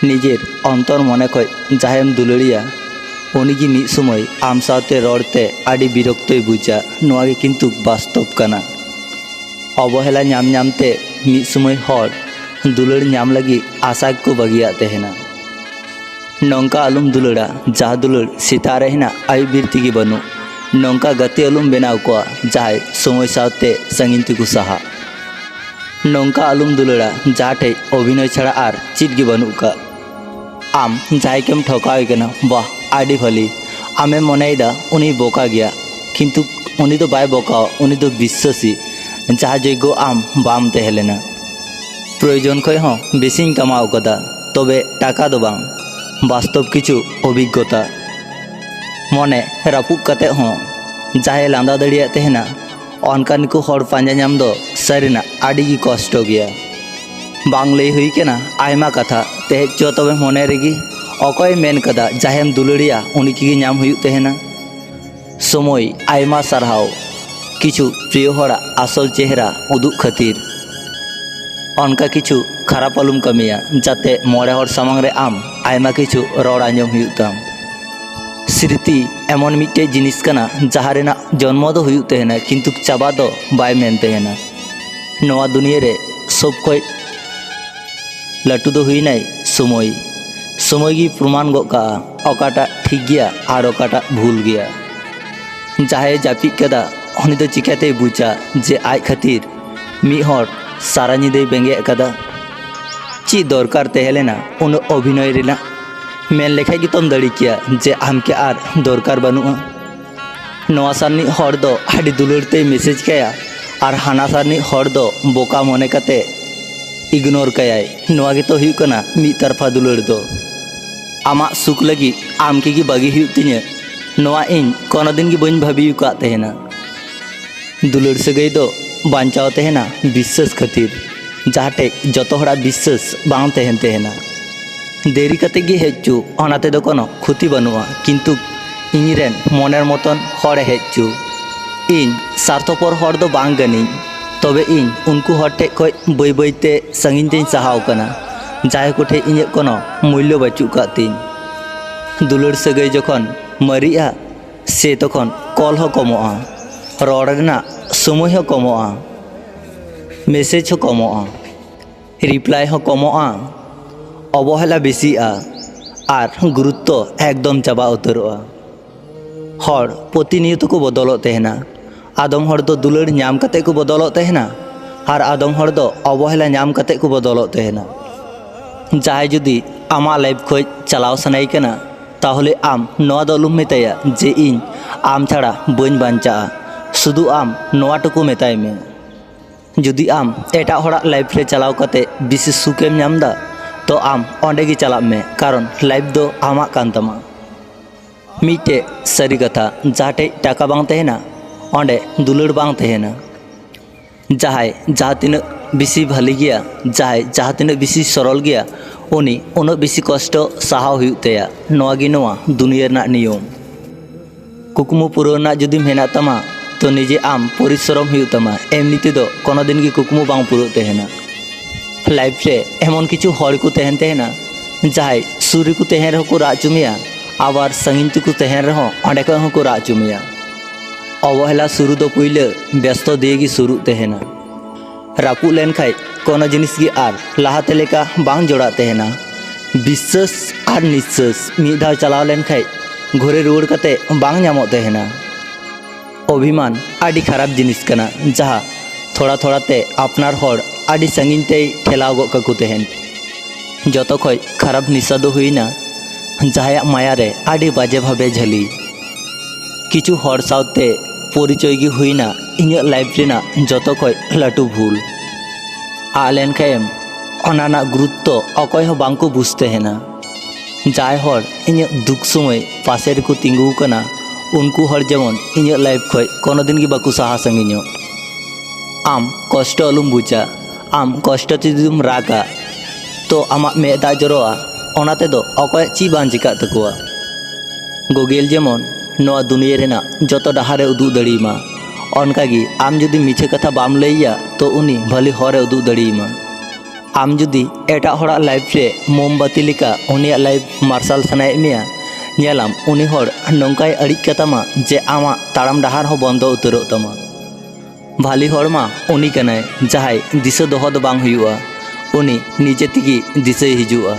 निजेर अंतर मने खय जहायेम दुलाड़िया उनिगी मिद समय आम साथे रड़ते आड़ी बिरक्तय बुझा नोआगे किन्तु बास्तव काना। अवहेला नाम नामते मिद समय हर दुलाड़ नाम लगी आशा को बागिया तहेना। नौका आलुम दुलाड़ा जहाँ दुलाड़ सेता रे हेना आयुब बीर तेगे बानु। नौका गते आलुम बनाव कोआ जहाय समय साथे सागिन तेको साहा। नौका आलुम दुलाड़ा जहाँ ठे अभिनय छाड़ा आर चीज गे बानु का। आम जहायकेम ठकावे कना वाह आड़ी भाली आमे मनेदा उनी बोका गया किन्तु उनी तो बाय बोकाओ उनी तो विश्वासी जहाँ जयगो आम बाम तहेलेना। प्रयोजन खय हों बेसिन कमाओ कदा तबे टाका दो बांग वास्तव किछु अभिज्ञता मने रापुक कते हों जहाय लांदा दाड़िया तहेना अनकान को हर पांजा नाम दो सारिना आड़ी गी कष्ट गया। बांग लई हुई केना आयमा कथा तेज चो तबे मने रेगी अकय मेन कदा जहायेम दुलाड़िया उनी की नाम हुई तहेना। समय आयमा सारहाव किछु प्रिय हड़ा आसल चेहरा उदुग खातिर अनका किछु खराब आलुम कमिया जाते मोड़े हर सामांग रे आम आयमा किछु रड़ आंजम हुई ताम। स्मृति एमन मिट्टे जिनिस कना जहाँ रेना जन्म दो हुई तहेना किन्तु चाबा दो बाय मेन तहेना। नोआ दुनिया रे सब खय लाटू दो हुई नाई समय समय की प्रमाण गोका अकाटा ठीक गया और अकाटा भूल गया। जहाय जापिद कदा उनी दो चिकाते बुझा जे आज खातिर मिद हर सारा निदे बेंगे कदा ची दरकार तहेलेना उन अभिनय रेना मेन लेखाय गितम दाड़ी किया जे आमके आर दरकार बानुआ। नोआ सारनी हर दो आड़ी दुलाड़ते मेसेज काया और हाना सारनी हर दो बोका मने काते इग्नोर कायाय। नोआ गे तो हुई कना मिद तरफा दुलाड़ दो आमा सुख लगी आम के बागी हुई तिᱧा नोआ इन कोनो दिन गे बन भाबी का तहेना। दुलाड़ सगाई दो बांचाव तहेना विश्वास खातिर जहाँटे जतो हड़ा विश्वास बांग तहेन तहेना। देरी कते गे हेजचु ओनाते दो कोनो क्षति बानुआ किन्तु इñरेन मनेर मतन हड़े हेजचु इन स्वार्थपर हड़ दो बांग गानी तबे इन उनको हड़ ठे खय बै बैते सागिन तेñ साहाव कना जहाय कोठे इñे कोनो मूल्य बाचु का तीन। दुलाड़ सगाई जखन मरिया से तखन कल हो कमोआ रड़ रेना समय हो कमोआ मेसेज हो कमोआ रिप्लाई हो कमोआ अवहेला बेसिया और गुरुत्व एकदम चाबा उतरोआ। हर प्रतिनियत को बदलो तहेना आदम हर दो दुलाड़ नाम कते को बदलो तहेना और आदम हर दो अवहेला नाम कते को बदलो तहेना। जहाय जुदी आमा लाइफ खय चलाव सनाई कना ताहले आम नोआ दो आलुम मेताया जे इन आम छाड़ा बन बांचा शुधु आम नोआ टुकु मेताय मे। जुदी आम एटा हड़ा लाइफ रे चलाव कते बिशेष सुखेम नामदा तो आम ओंडे गे चलाब मे कारण लाइफ दो आमा कान तामा। मिट्टे सारी कथा जहाँटे टाका बांग तहेना ओंडे दुलाड़ बांग तहेना। जहाय जहाँ तिनाग बेसी भाली गया जहाय जहाँ तिनाग बेसी सरल गया उनी उन बेसी कष्ट साहाव हुई तया। नोआ गे नोआ दुनिया रना नियम। कुकमु पुराना जुदी मेना तमा तो निजे आम परिश्रम हुई तमा एमनी तेदो कोनो दिन गे कुकमु बांग पुरो तहेना। लाइफ रे एमन किछु हड़ को तहेन तहेना जहाय सुर को तहेन रहो को राचुमिया आबार सागिन तेको तहेन रहो ओंडे खय हको राचुमिया। अवहेला शुरू दो पहिले व्यस्त दिए गे शुरू तहेना। रापू लेन खाय कोनो जिनिस गे आर लाहाते लेका बांग जोड़ा तहेना। विश्वास और निश्वास मिद धाव चलाव लेन खाय घरे रुवाड़ कते बांग नामो तहेना। अभिमान आड़ी खराब जिनिस कना जहाँ थोड़ा थोड़ा ते अपनार हड़ आड़ी सागिन ते ठेलाव गो काकु तहेन। जतो खय खराब निशा दो हुईना जहाया माया रे आड़ी बाजे भावे झली किछु हड़ सावते परिचय गे हुईना इᱧᱟᱹᱜ लाइफ रेना जतो खय लाटू भूल आलेन खायम ओनाना गुरुत्व अकय हो बांको बुझ तहेना। जहाय हड़ इᱧᱟᱹᱜ दुख समय पासे रेको तिंगु कना उनको हड़ जेमन इᱧᱟᱹᱜ लाइफ खय कोनो दिन गे बाकु साहा सागिñो। आम कष्ट आलुम बुझा आम कष्ट ते जुदीम रागा तो आमा मेद दाग जरोआ ओनाते दो अकय ची बांग चिका तकोआ। गोगेल जेमन नोआ दुनिया रेना जतो डाहारे उदुग दाड़ियमा ओनकागे आम जुदी मिछे कथा बाम लैया तो उनी भाली हरे उदुग दाड़ियमा। आम जुदी एटा होड़ा लाइफ रे मोमबाती लेका उनिया लाइफ मार्शल सनाए मिया नेलाम उनी होड़ नौकाय अड़िक कतामा जे आमा ताड़ाम डाहार हो बंदो उतरो तमा भाली होड़ मा उनी कनाय जहाय दिशा दोहो दो बांग हुआ उनी निजे तिगी दिशा हिजुआ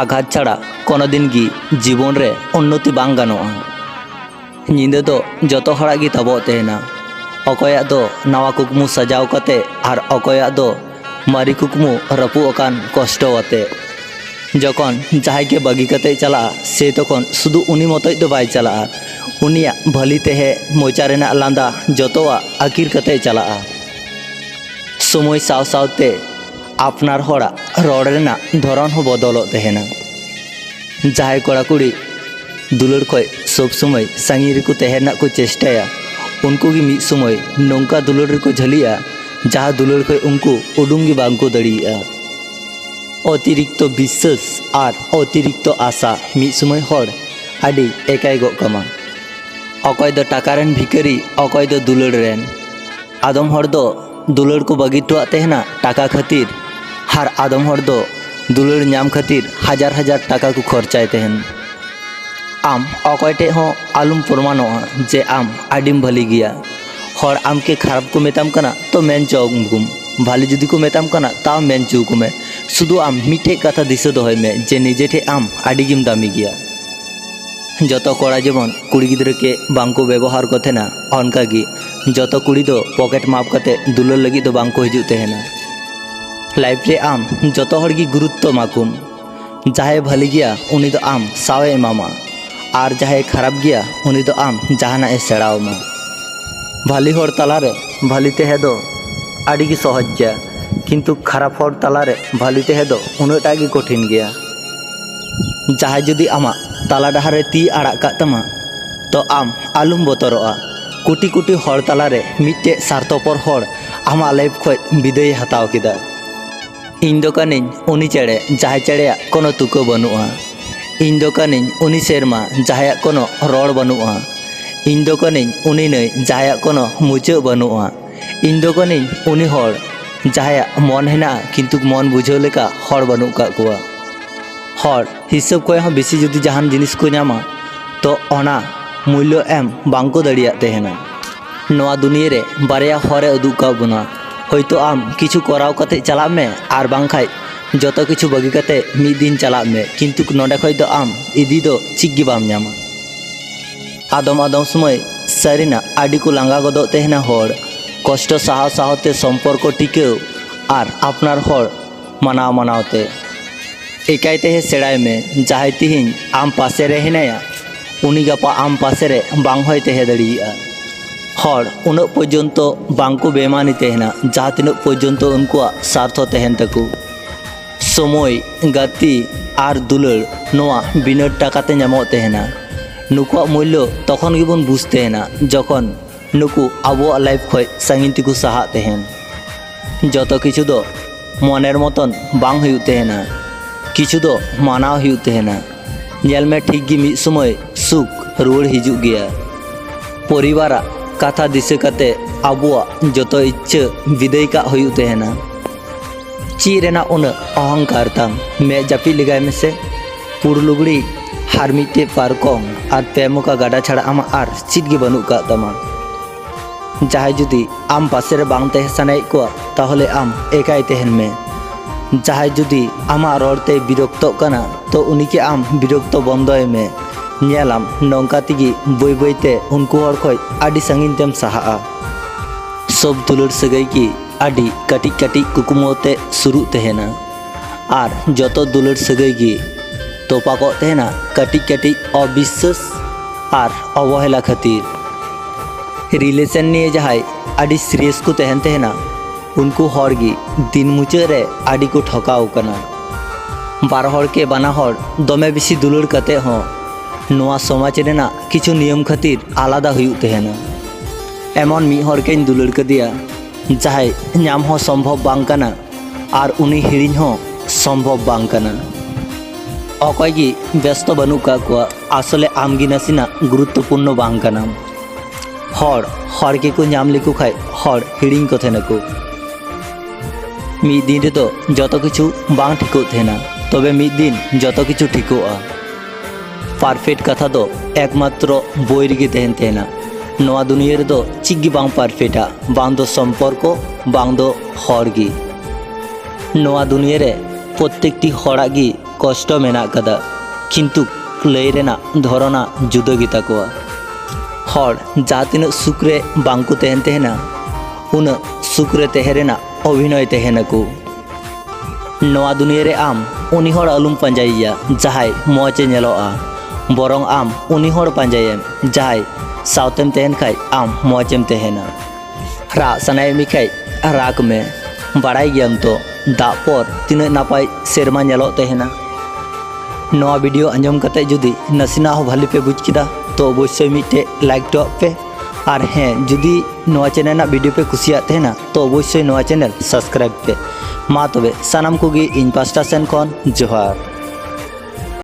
आघात छाड़ा कोनो दिन गी जीवन रे उन्नति बांग गानोआ नींदे दो जतो होड़ा गी तबो तेना अकोया दो नवा कुकमु सजाव कते आर अकोया दो मारी कुकमु रपु अकान कष्ट आते जखन जहाय के बगी कते चला से तखन शुधु उनी मतई दो बाय चला उनिया भली तेहे मोचा रेना लांदा जतोआ आकिर कते चला समय साव सावते आपनार होड़ा रोड रेना धरन हो बदलो तेहेना जहाय कोड़ा कुड़ी दुलड़ खय सब समय सांगी रेको तेहेना को चेष्टाया उनको की मिद समय नौका दुलड़ रेको झलिया जहाँ दुलड़ खय उनको उडुंगी बांको दड़िया अतिरिक्त विश्वास और अतिरिक्त आशा मिद समय होड़ आदि एकाय गो कमा अकय दो टाकारेन भिखारी अकय दो दुलड़ रेन आदम होड़ दो दुलड़ को बगिटुआ तेहना टाका खातिर हर आदम होड़ दो दुलड़ नाम खातिर हजार हजार टाका को खर्चाय तेहन आम अकय टे हो आलुम प्रमाणोआ जे आम आडिम भली गया हर आम के खराब को मेताम कना तो मेन चौकुम भाली जुदी को मेताम कना ताव मेन चौकुमे शुधु आम मिटे कथा दिशा दोहय में जे निजे ठे आम आडिगिम दामी गया जतो कोड़ा जेमन कुड़ी गिद्रा के बांको व्यवहार को थेना अनका गी जतो कुड़ी दो पॉकेट माप कते दुलर लगी दो बांको हिजुत तेहेना लाइफ रे आम जतो हर गी गुरुत्व माकुम जहाय भली गया उनी दो आम सावे एमामा और जहाय खराब गया उनी दो आम जहाना ए सेड़ावमा भाली होड़ तलारे भाली तेहे दो आड़ी की सहज गया किंतु खराब होड़ तलारे भाली तेहे दो उन्नटा गी कठिन गया जहाय जुदी आमा ताला डाहारे ती आड़ा का तमा तो आम आलुम बतरोआ कोटी कोटी होड़ तलारे मिट्टे स्वार्थपर होड़ आमा लाइफ खय विदाय हताव किदा इन दो कानिन उनी चेड़े जहाय चेड़ेया कोनो तुको बनुआ इन दो कानिन उनी सेरमा जहाया कोनो रोड़ बनुआ इन दो कानिन उनी नै जहाया कोनो मुचा बनुआ इन दो कानिन उनी होड़ जहाया मन हेना किंतु मन बुझाव लेका होड़ बनु का कुआ होड़ हिसाब को हं बेसी जुदी जहान जिनिस को नामा तो ओना मूल्य एम बांको दड़िया तेहेना नोआ दुनिया रे बारया होरे उदुग का बुना होयतो आम किछु कराव कते चला में आर बांखाय जतो किछु बगी कते मिद दिन चला में किंतु नोडे खय दो आम इदी दो चिक गी बाम नामा आदम आदम समय सारिना आडी को लांगा गदो तेहेना होड़ कष्ट साहाव साहावते सम्पर्क टिकेव आर आपनार होड़ मानाव मानावते एकाय तेहे सेड़ाय में जहाय तिहिन आम पासे रे हेनाया उनी गापा आम पासे रे बांग होय तेहे दड़िया होड़ उन पर्यंत बांको बेमानी तेहना जहाँ तीन पर्यंत उनको स्वार्थ तेहन तको समय गाती आर दुलड़ नोआ बिना टाकाते नामो तेहना नुकुआ मूल्य तखन गिबन बुझतेना जखन नुकु आबो लाइफ खय सांगिन तिकु साहा तेहन जतो किछु दो मनेर मतन बांग हुयु तेहना किछु दो मानाव हुयु तेहना नेल में ठीक गी मिद समय सुख रुवाड़ हिजुग गया परिवार कथा दिशा कते आबुआ जतो इच्छा विदाय का हुयु तेहना ची रेना उन अहंकार ताम मे जापी लगाय में से पुर लुगड़ी हार मिट्टे पारकम और पेमुका गाड़ा छाड़ा आमा आर चित गे बनू का तमा जहाय जुदी आम पासे रे बांग तेहे सानाय को ताहले आम एकाय तेहन में जहाय जुदी आमा रोड़ते विरक्त कना तो उनी के आम विरक्त बंदय में नेलाम नौका तिगी बय बयते उनको हर खय आडी सांगिन तेम साहा सब दुलड़ सगाई की आडी कटिक कटिक कुकुमोते शुरू तेहेना आर जतो दुलड़ सगाई की तोपाको तेहना कटिक कटिक अविश्वास आर अवहेला खातिर रिलेशन निये जहाय आडी सीरियस को तेहन तेहना उनको हर गी दिन मुचा रे आडी को ठकाव कना बार हर के बाना हर दमे बेसी दुलड़ कते हो नोआ समाज रेना किछु नियम खातिर आलादा हुयु तेहना एमन मी हर केन दुलड़ कदिया जहाय नाम हो संभव बांग कना आर उनी हिरिन हो संभव बांग कना अकय गी व्यस्त बनू का कुआ आसले आमगी नासिना गुरुत्वपूर्ण बांग कना हर के को नाम लिखु खाय हर हिरिन को थेना को ᱢᱤᱫ ᱫᱤᱱ ᱨᱮᱫᱚ ᱡᱚᱛᱚ ᱠᱤᱪᱷᱩ ᱵᱟᱝ ᱴᱷᱤᱠᱚᱜ ᱛᱟᱦᱮᱱᱟ, ᱛᱚᱵᱮ ᱢᱤᱫ ᱫᱤᱱ ᱡᱚᱛᱚ ᱠᱤᱪᱷᱩ ᱴᱷᱤᱠᱚᱜᱼᱟ। ᱯᱟᱨᱯᱷᱮक्ᱴ ᱠᱟᱛᱷᱟ ᱫᱚ ᱮᱠᱢᱟᱛᱨᱚ ᱵᱳᱭ ᱨᱮᱜᱮ ᱛᱟᱦᱮᱱ ᱛᱟᱦᱮᱱᱟ। ᱱᱚᱣᱟ ᱫᱩᱱᱤᱭᱟᱹ ᱨᱮᱫᱚ ᱪᱮᱫ ᱜᱮ ᱵᱟᱝ ᱯᱟᱨᱯᱷᱮक्ᱴᱟ, ᱵᱟᱝ ᱫᱚ ᱥᱚᱢᱯᱚᱨᱠᱚ, ᱵᱟᱝ ᱫᱚ ᱦᱚᱲ ᱜᱮ। ᱱᱚᱣᱟ ᱫᱩᱱᱤᱭᱟᱹ ᱨᱮ ᱯᱨᱚᱛᱮᱠᱴᱤ ᱦᱚᱲᱟᱜ ᱜᱮ ᱠᱚᱥᱴᱚ ᱢᱮᱱᱟᱜ ᱟᱠᱟᱫᱟ, ᱠᱤᱱᱛᱩ ᱞᱟᱹᱭ ᱨᱮᱱᱟᱜ ᱫᱷᱚᱨᱚᱱᱟ ᱡᱩᱫᱟᱹ ᱜᱮᱛᱟ ᱠᱚᱣᱟ। ᱦᱚᱲ ᱡᱟᱦᱟᱸ ᱛᱤᱱᱟᱹᱜ ᱥᱩᱠ ᱨᱮ ᱵᱟᱝ ᱠᱚ ᱛᱟᱦᱮᱱ ᱛᱟᱦᱮᱱᱟ, ᱩᱱᱟᱹᱜ ᱥᱩᱠ ᱨᱮ ᱛᱟᱦᱮᱸ ᱨᱮᱱᱟᱜ ᱚᱵᱷᱤᱱᱚᱭ ᱛᱟᱦᱮᱱᱟᱠᱚ। ᱱᱚᱣᱟ ᱫᱩᱱᱤᱭᱟᱹ ᱨᱮ ᱟᱢ ᱩᱱᱤ ᱦᱚᱲ ᱟᱞᱚᱢ ᱯᱟᱸᱡᱟᱭᱮᱭᱟ ᱡᱟᱦᱟᱸᱭ ᱢᱚᱡᱽ ᱮ ᱧᱮᱞᱚᱜᱼᱟ, ᱵᱚᱨᱚᱝ ᱟᱢ ᱩᱱᱤ ᱦᱚᱲ ᱯᱟᱸᱡᱟᱭᱮᱢ ᱡᱟᱦᱟᱸᱭ ᱥᱟᱶᱛᱮᱢ ᱛᱟᱦᱮᱱ ᱠᱷᱟᱡ ᱟᱢ ᱢᱚᱡᱽ ᱮᱢ ᱛᱟᱦᱮᱱᱟ। ᱨᱟᱜ ᱥᱟᱱᱟᱭᱮᱫ ᱢᱮ ᱠᱷᱟᱡ ᱨᱟᱜᱽ ᱢᱮ। ᱵᱟᱲᱟᱭ ᱜᱮᱭᱟᱢ ᱛᱚ ᱫᱟᱜ ᱯᱚᱨ ᱛᱤᱱᱟᱹᱜ ᱱᱟᱯᱟᱭ ᱥᱮᱨᱢᱟ ᱧᱮᱞᱚᱜ ᱛᱟᱦᱮᱱᱟ। ᱱᱚᱣᱟ ᱵᱷᱤᱰᱤᱭᱳ ᱟᱸᱡᱚᱢ ᱠᱟᱛᱮ ᱡᱩᱫᱤ ᱱᱟᱥᱮᱱᱟᱜ ᱦᱚᱸ ᱵᱷᱟᱞᱤ ᱯᱮ ᱵᱩᱡᱽ ᱠᱮᱫᱟ ᱛᱚ ᱚᱵᱚᱥᱥᱳᱭ ᱢᱤᱫᱴᱮᱡ ᱞᱟইᱠ ᱴᱚᱜ ᱯᱮ। আর হ্যাঁ, যদি নয়া চ্যানেল ᱨᱮᱱᱟᱜ ভিডিও পে কুসিয়াত ᱛᱟᱦᱮᱱᱟ তো অবশ্যই নয়া চ্যানেল সাবস্ক্রাইব ᱯᱮ। মা তবে সানাম ᱠᱚᱜᱮ ᱤᱧ ᱯᱟᱥᱴᱟ ᱥᱮᱱ ᱠᱷᱚᱱ ᱡᱚᱦᱟᱨ।